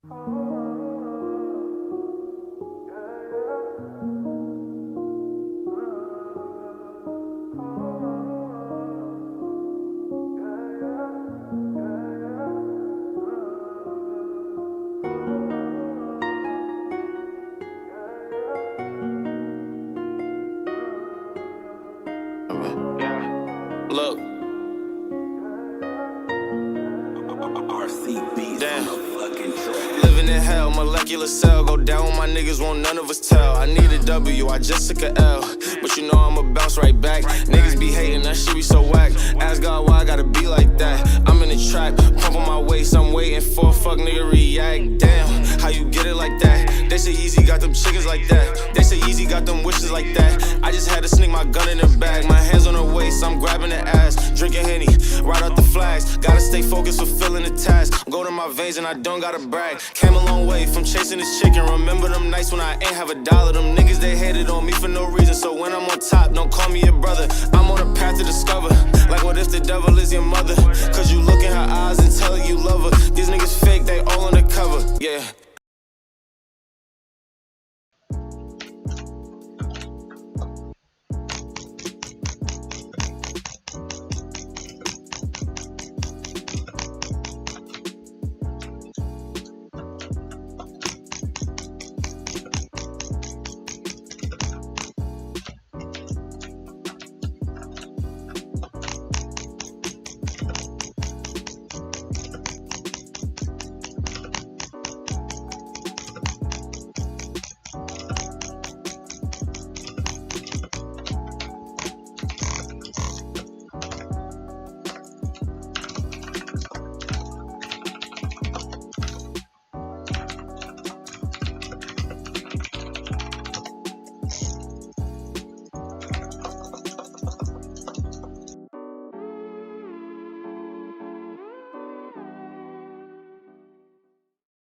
Look. Damn. Living in hell, molecular cell. Go down with my niggas, won't none of us tell. I need a W, I just took a L. But you know I'ma bounce right back. Niggas be hating, that shit be so whack. Ask God why I gotta be like that. I'm in the trap, pumping my waist. I'm waiting for a fuck nigga react. Damn, how you get it like that? They say Easy got them chickens like that. They say Easy got them wishes like that. I just had to sneak my gun in the bag. My hands on her waist, I'm grabbing the ass. Drinking Henny, right out the flags. Gotta stay focused, fulfilling the task. Go to my veins and I don't gotta brag. Came a long way from chasing this chicken. Remember them nights when I ain't have a dollar. Them niggas, they hated on me for no reason. So when I'm on top, don't call me your brother. I'm on a path to discover. Like what if the devil is your mother? Cause you look in her eyes and tell her you love her. These niggas fake, they all